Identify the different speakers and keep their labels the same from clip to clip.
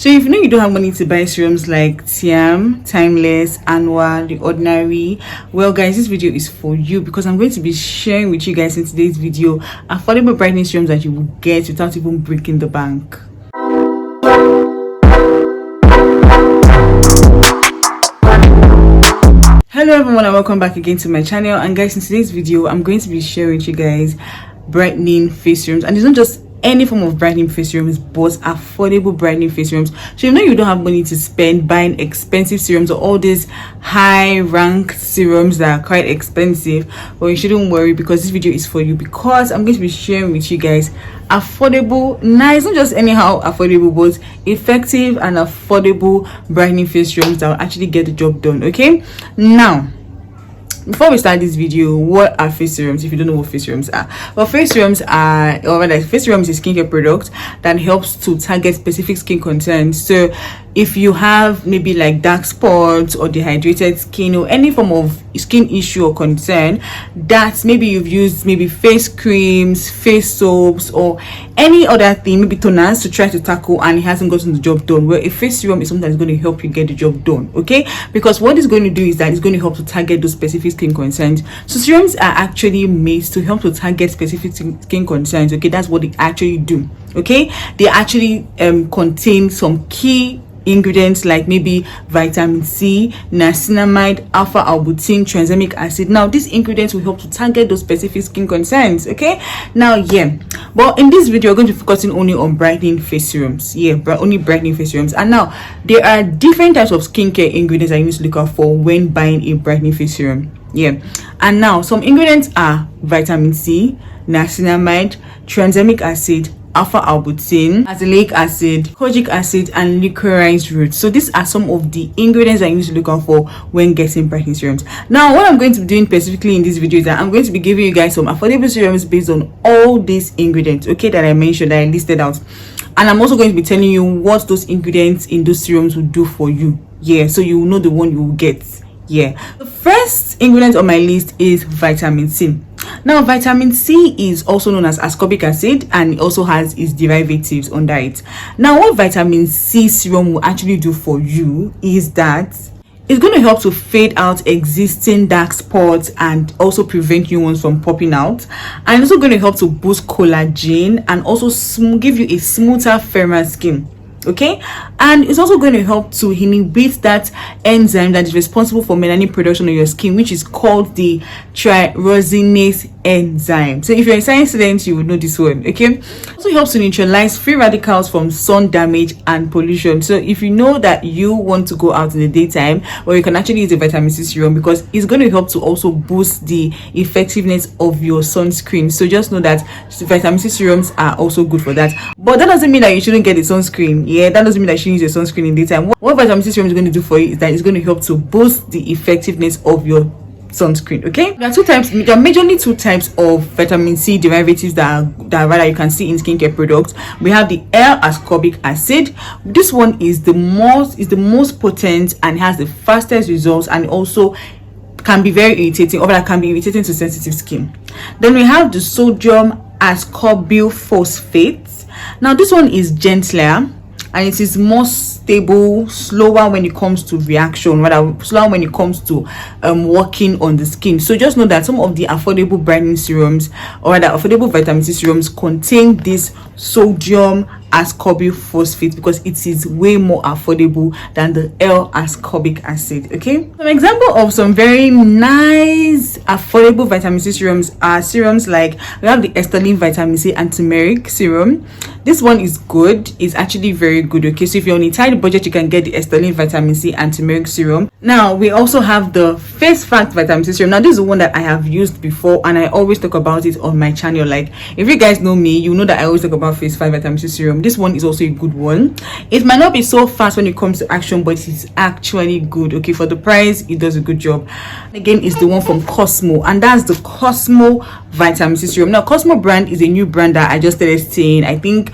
Speaker 1: So if you know you don't have money to buy serums like Tiam, Timeless, Anwa, The Ordinary, well guys, this video is for you because I'm going to be sharing with you guys in today's video affordable brightening serums that you will get without even breaking the bank. Hello everyone and welcome back again to my channel. And guys, in today's video I'm going to be sharing with you guys brightening face serums, and it's not just any form of brightening face serums but affordable brightening face serums. So you know you don't have money to spend buying expensive serums or all these high ranked serums that are quite expensive, but you shouldn't worry because this video is for you, because I'm going to be sharing with you guys affordable, nice, not just anyhow affordable, but effective and affordable brightening face serums that will actually get the job done. Okay, now before we start this video, what are face serums? If you don't know what face serums are, well, face serums are, or rather, face serum is a skincare product that helps to target specific skin concerns. So if you have maybe like dark spots or dehydrated skin or any form of skin issue or concern that maybe you've used maybe face creams, face soaps, or any other thing, maybe toners to try to tackle and it hasn't gotten the job done, well, a face serum is something that's going to help you get the job done. Okay, because what it's going to do is that it's going to help to target those specific skin concerns. So serums are actually made to help to target specific skin concerns. Okay, that's what they actually do. Okay, they actually contain some key ingredients like maybe vitamin C, niacinamide, alpha arbutin, tranexamic acid. Now these ingredients will help to target those specific skin concerns. Okay, now but in this video we're going to be focusing only on brightening face serums. Only brightening face serums. And now there are different types of skincare ingredients that you need to look out for when buying a brightening face serum. And now some ingredients are vitamin C, niacinamide, tranexamic acid, alpha arbutin, azelaic acid, kojic acid, and licorice root. So these are some of the ingredients that you need to look out for when getting brightening serums. Now what I'm going to be doing specifically in this video is that I'm going to be giving you guys some affordable serums based on all these ingredients, okay, that I mentioned, that I listed out. And I'm also going to be telling you what those ingredients in those serums will do for you. So you will know the one you will get. The first ingredient on my list is vitamin C. Now vitamin C is also known as ascorbic acid, and it also has its derivatives under it. Now what vitamin C serum will actually do for you is that it's going to help to fade out existing dark spots and also prevent new ones from popping out, and it's also going to help to boost collagen and also give you a smoother, firmer skin. Okay, and it's also going to help to inhibit that enzyme that is responsible for melanin production on your skin, which is called the tyrosinase enzyme. So if you're a science student, you would know this one. Okay, it also helps to neutralize free radicals from sun damage and pollution. So if you know that you want to go out in the daytime, well, you can actually use a vitamin C serum because it's going to help to also boost the effectiveness of your sunscreen. So just know that vitamin C serums are also good for that, but that doesn't mean that you shouldn't get a sunscreen. That doesn't mean that you shouldn't use your sunscreen in daytime. What vitamin C serum is going to do for you is that it's going to help to boost the effectiveness of your sunscreen. Okay, there are majorly two types of vitamin C derivatives that rather you can see in skincare products. We have the L-ascorbic acid. This one is the most potent and has the fastest results, and also can be very irritating, or that can be irritating to sensitive skin. Then we have the sodium ascorbyl phosphate. Now this one is gentler and it is more stable, slower when it comes to reaction, rather slower when it comes to working on the skin. So just know that some of the affordable brightening serums, or rather affordable vitamin C serums, contain this sodium ascorbyl phosphate because it is way more affordable than the L-ascorbic acid. Okay, some example of some very nice affordable vitamin C serums are serums like we have the Sterling vitamin C and turmeric serum. This one is good, it's actually very good. Okay, so if you're on a tight budget, you can get the Sterling vitamin C and turmeric serum. Now we also have the Face Fact vitamin C serum. Now this is the one that I have used before and I always talk about it on my channel. Like if you guys know me, you know that I always talk about Face Fact vitamin C serum. This one is also a good one. It might not be so fast when it comes to action, but it's actually good. Okay, for the price it does a good job. Again, it's the one from Cosmo, and that's the Cosmo vitamin C serum. Now Cosmo brand is a new brand that I just started seeing. I think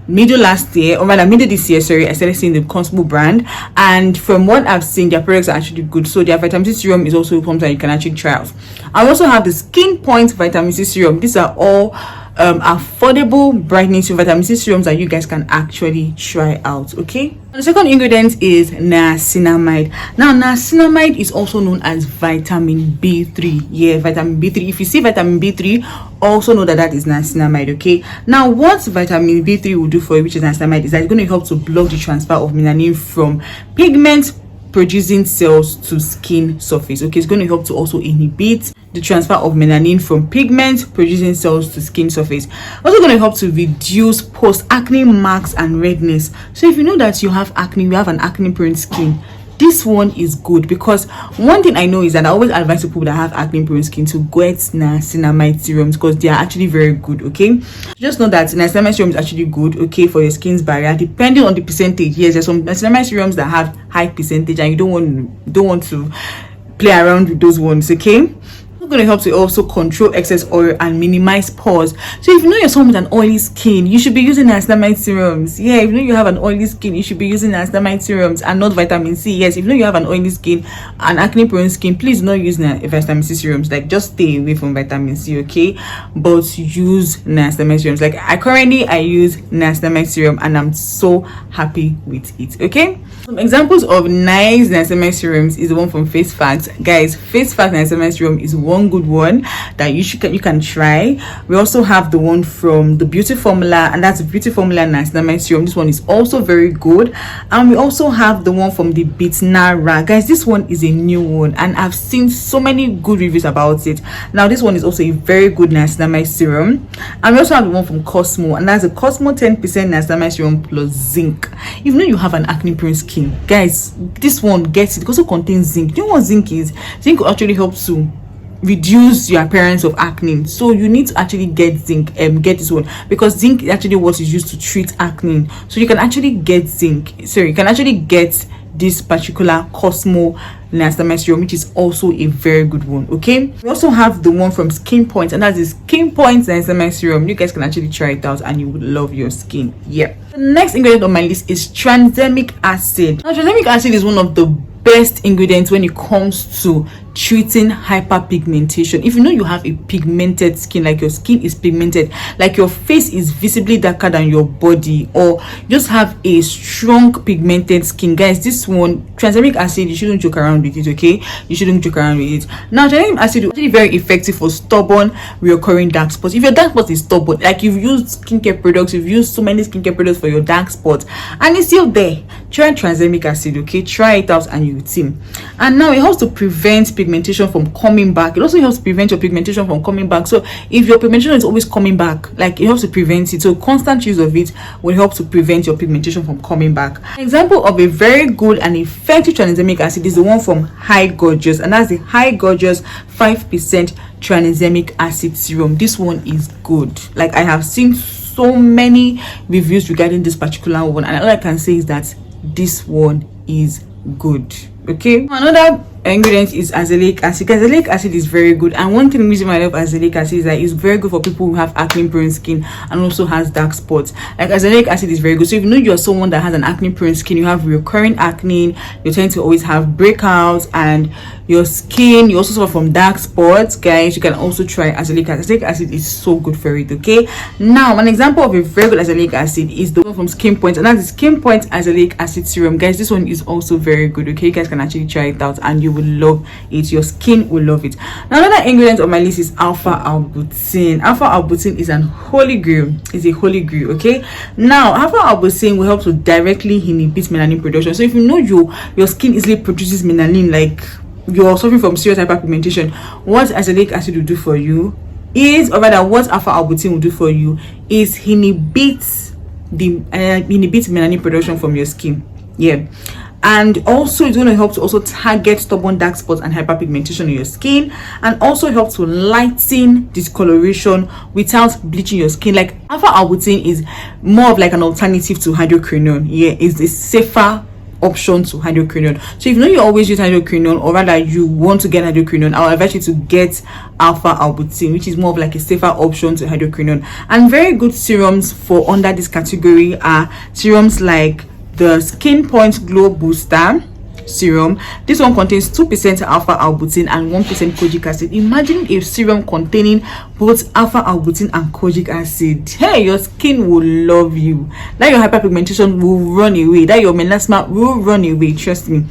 Speaker 1: middle last year, or rather middle this year, sorry, I started seeing the Cosmo brand, and from what I've seen, their products are actually good. So their vitamin C serum is also something that you can actually try out. I also have the Skin Point vitamin C serum. These are all affordable brightening vitamin C serums that you guys can actually try out. Okay, the second ingredient is niacinamide. Now niacinamide is also known as vitamin B3. Yeah, vitamin B3. If you see vitamin B3, also know that that is niacinamide. Okay, now what vitamin B3 will do for you, which is niacinamide, is that it's going to help to block the transfer of melanin from pigment producing cells to skin surface. Okay, it's going to help to also inhibit the transfer of melanin from pigment producing cells to skin surface. Also going to help to reduce post acne marks and redness. So if you know that you have acne, you have an acne prone skin, this one is good, because one thing I know is that I always advise people that have acne prone skin to get niacinamide serums, because they are actually very good. Okay, just know that niacinamide serum is actually good, okay, for your skin's barrier, depending on the percentage. Yes, there's some niacinamide serums that have high percentage and you don't want to play around with those ones. Okay, going to help to also control excess oil and minimize pores. So if you know you're someone with an oily skin, you should be using niacinamide serums. Yeah, if you know you have an oily skin, you should be using niacinamide serums and not vitamin C. Yes, if you know you have an oily skin and acne prone skin, please do not use vitamin C serums. Like, just stay away from vitamin C, okay, but use niacinamide serums. Like, I use niacinamide serum and I'm so happy with it. Okay, some examples of nice niacinamide serums is the one from Face Facts. Guys, Face Facts niacinamide serum is one good one that you can try. We also have the one from the Beauty Formula, and that's the Beauty Formula niacinamide serum. This one is also very good. And we also have the one from the Bitnara. Guys, this one is a new one and I've seen so many good reviews about it. Now this one is also a very good niacinamide serum. And we also have the one from Cosmo, and that's a Cosmo 10% niacinamide serum plus zinc. If you know you have an acne prone skin, guys, this one gets it. It also contains zinc. Do you know what zinc is? Zinc will actually help to reduce your appearance of acne, so you need to actually get zinc. Get this one, because zinc is actually what is used to treat acne. So you can actually get zinc. So you can actually get this particular Cosmo niacinamide serum, which is also a very good one. Okay, we also have the one from Skin Point, and that's the Skin Point niacinamide serum. You guys can actually try it out and you would love your skin. Yeah, the next ingredient on my list is tranexamic acid. Now tranexamic acid is one of the best ingredients when it comes to treating hyperpigmentation. If you know you have a pigmented skin, like your skin is pigmented, like your face is visibly darker than your body, or just have a strong pigmented skin, guys, this one, tranexamic acid, you shouldn't joke around with it. Okay, you shouldn't joke around with it. Now tranexamic acid is actually very effective for stubborn recurring dark spots. If your dark spot is stubborn, like you've used skincare products, you've used so many skincare products for your dark spots and it's still there, try tranexamic acid. Okay, try it out and you will see. And now it helps to prevent pigmentation from coming back. It also helps to prevent your pigmentation from coming back. So if your pigmentation is always coming back, like, it helps to prevent it. So constant use of it will help to prevent your pigmentation from coming back. An example of a very good and effective tranexamic acid is the one from High Gorgeous, and that's the High Gorgeous 5% tranexamic acid serum. This one is good. Like, I have seen so many reviews regarding this particular one, and all I can say is that this one is good. Okay, another ingredient is azelaic acid. Azelaic acid is very good, and one thing reason why I love azelaic acid is that it's very good for people who have acne prone skin and also has dark spots. Like, azelaic acid is very good. So if you know you're someone that has an acne prone skin, you have recurring acne, you tend to always have breakouts, and your skin, you also suffer from dark spots, guys, you can also try azelaic acid. Azelaic acid is so good for it. Okay, now an example of a very good azelaic acid is the one from Skin Point, and that's the Skin Point azelaic acid serum. Guys, this one is also very good. Okay, you guys can actually try it out and you will love it. Your skin will love it. Now another ingredient on my list is alpha arbutin. Alpha arbutin is an holy grail. It's a holy grail. Okay, now alpha arbutin will help to directly inhibit melanin production. So if you know your skin easily produces melanin, like you're suffering from serious hyperpigmentation, what azelaic acid will do for you is, or rather what alpha arbutin will do for you is inhibit melanin production from your skin. Yeah, and also it's going to help to also target stubborn dark spots and hyperpigmentation in your skin, and also help to lighten discoloration without bleaching your skin. Like, alpha arbutin is more of like an alternative to hydroquinone. Yeah, it's a safer option to hydroquinone. So if you know you always use hydroquinone, or rather you want to get hydroquinone, I'll advise you to get alpha arbutin, which is more of like a safer option to hydroquinone. And very good serums for under this category are serums like the Skin Point Glow Booster, serum. This one contains 2% alpha arbutin and 1% kojic acid. Imagine a serum containing both alpha arbutin and kojic acid. Hey, your skin will love you. That your hyperpigmentation will run away. That your melasma will run away, trust me.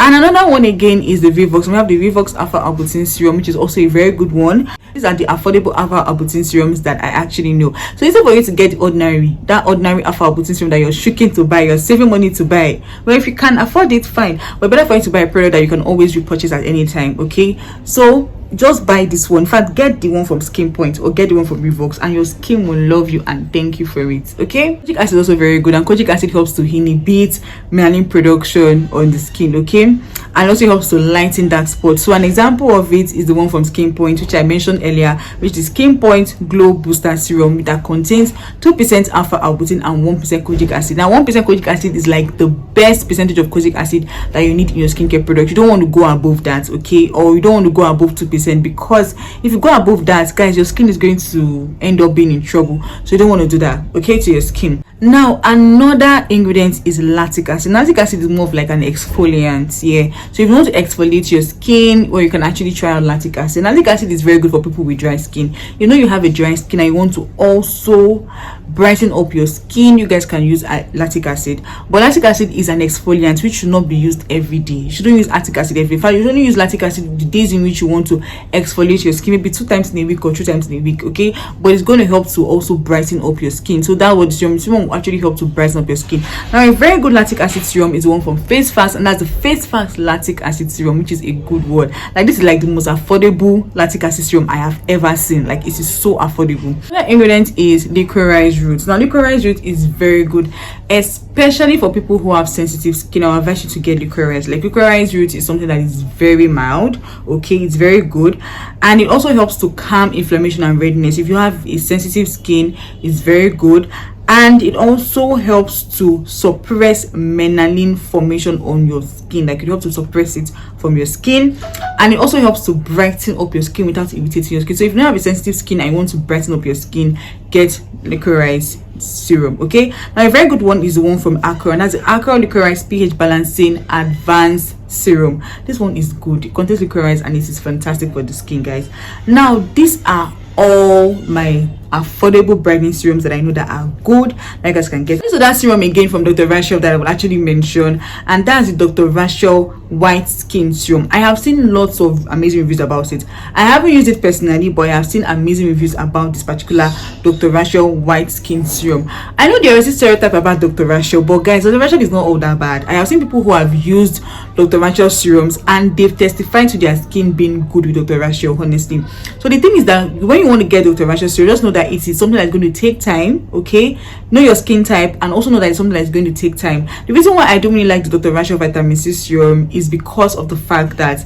Speaker 1: And another one again is the Vivox. We have the Vivox Alpha Arbutin Serum, which is also a very good one. These are the affordable Alpha Arbutin serums that I actually know. So instead for you to get that ordinary Alpha Arbutin serum that you're shooking to buy, you're saving money to buy. Well, if you can afford it, fine. But better for you to buy a product that you can always repurchase at any time. Okay, so just buy this one. In fact, get the one from Skin Point or get the one from Vivox, and your skin will love you and thank you for it. Okay, kojic acid is also very good, and kojic acid helps to inhibit melanin production on the skin. Okay, and also helps to lighten dark spots. So an example of it is the one from Skin Point, which I mentioned earlier, which is Skin Point Glow Booster Serum that contains 2% alpha arbutin and 1% kojic acid. Now 1% kojic acid is like the best percentage of kojic acid that you need in your skincare product. You don't want to go above that, okay, or you don't want to go above 2%, because if you go above that, guys, your skin is going to end up being in trouble. So you don't want to do that, okay, to your skin. Now another ingredient is lactic acid. Lactic acid is more of like an exfoliant, yeah. So if you want to exfoliate your skin, or you can actually try out lactic acid. Lactic acid is very good for people with dry skin. You know, you have a dry skin and you want to also brighten up your skin, you guys can use lactic acid. But lactic acid is an exfoliant which should not be used every day. You shouldn't use lactic acid every day. In fact, you should only use lactic acid the days in which you want to exfoliate your skin, maybe 2 times in a week or 3 times in a week, okay. But it's going to help to also brighten up your skin. So that would serum will actually help to brighten up your skin. Now a very good lactic acid serum is the one from Face Fast, and that's the Face Fast lactic acid serum, which is a good one. Like, this is like the most affordable lactic acid serum I have ever seen. Like, it is so affordable. Another ingredient is licorice root. Now licorice root is very good, especially for people who have sensitive skin. I advise you to get licorice. Like, licorice root is something that is very mild, okay, it's very good, and it also helps to calm inflammation and redness. If you have a sensitive skin, it's very good. And it also helps to suppress melanin formation on your skin. Like, it helps to suppress it from your skin, and it also helps to brighten up your skin without irritating your skin. So if you don't have a sensitive skin and you want to brighten up your skin, get licorice serum, okay. Now a very good one is the one from Acro, and that's the Acro Licorice pH Balancing Advanced Serum. This one is good. It contains licorice and it is fantastic for the skin, guys. Now these are all my affordable brightening serums that I know that are good that you guys can get. So that serum again from Dr. Rachel that I will actually mention, and that's the Dr. Rachel White Skin Serum. I have seen lots of amazing reviews about it. I haven't used it personally, but I have seen amazing reviews about this particular Dr. Rachel White Skin Serum. I know there is a stereotype about Dr. Rachel, but guys, Dr. Rachel is not all that bad. I have seen people who have used Dr. Rachel serums and they've testified to their skin being good with Dr. Rachel, honestly. So the thing is that when you want to get Dr. Rachel serum, just know that it is something that's going to take time, okay. Know your skin type, and also know that it's something that's going to take time. The reason why I don't really like the Dr. Rachel vitamin C serum is because of the fact that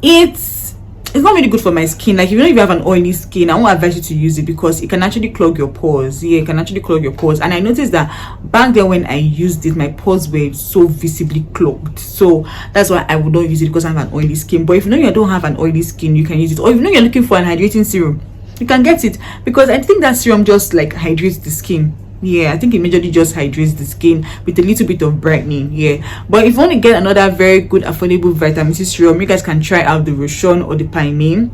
Speaker 1: it's not really good for my skin. Like, if you have an oily skin, I won't advise you to use it because it can actually clog your pores. Yeah, it can actually clog your pores. And I noticed that back then when I used it, my pores were so visibly clogged. So that's why I would not use it, because I have an oily skin. But if you know you don't have an oily skin, you can use it. Or if you know you're looking for an hydrating serum, you can get it, because I think that serum just like hydrates the skin. Yeah, I think it majorly just hydrates the skin with a little bit of brightening. Yeah, but if you want to get another very good affordable vitamin C serum, you guys can try out the Rochon or the Pymane.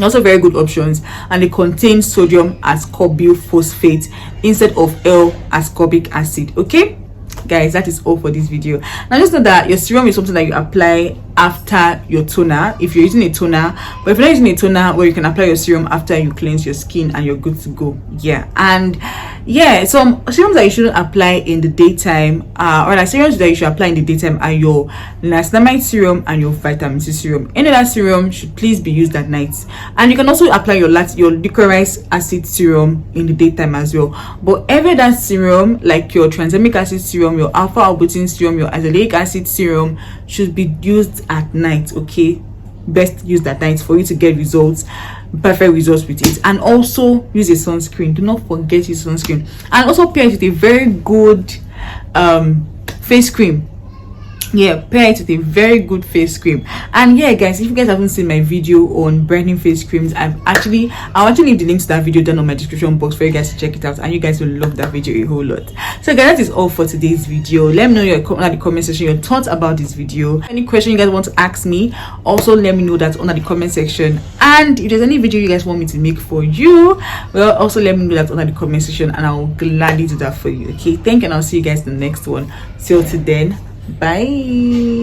Speaker 1: Also very good options, and they contain sodium ascorbyl phosphate instead of L-ascorbic acid. Okay guys, that is all for this video. Now just know that your serum is something that you apply after your toner if you're using a toner, but if you're not using a toner, well, you can apply your serum after you cleanse your skin and you're good to go. Yeah, and yeah, some serums that you shouldn't apply in the daytime, or like serums that you should apply in the daytime, are your niacinamide serum and your vitamin C serum. Any other serum should please be used at night, and you can also apply your licorice acid serum in the daytime as well. But every other serum, like your tranexamic acid serum, your alpha arbutin serum, your azelaic acid serum, should be used at night. Okay, best used at night for you to get results, perfect results with it. And also use a sunscreen. Do not forget your sunscreen, and also pair it with a very good face cream. yeah, pair it with a very good face cream. And yeah guys, if you guys haven't seen my video on brightening face creams, I'll actually leave the link to that video down on my description box for you guys to check it out, and you guys will love that video a whole lot. So guys, that is all for today's video. Let me know in the comment section your thoughts about this video. Any question you guys want to ask me, also let me know that under the comment section. And if there's any video you guys want me to make for you, well, also let me know that under the comment section, and I'll gladly do that for you. Okay, thank you, and I'll see you guys in the next one. Till then, bye.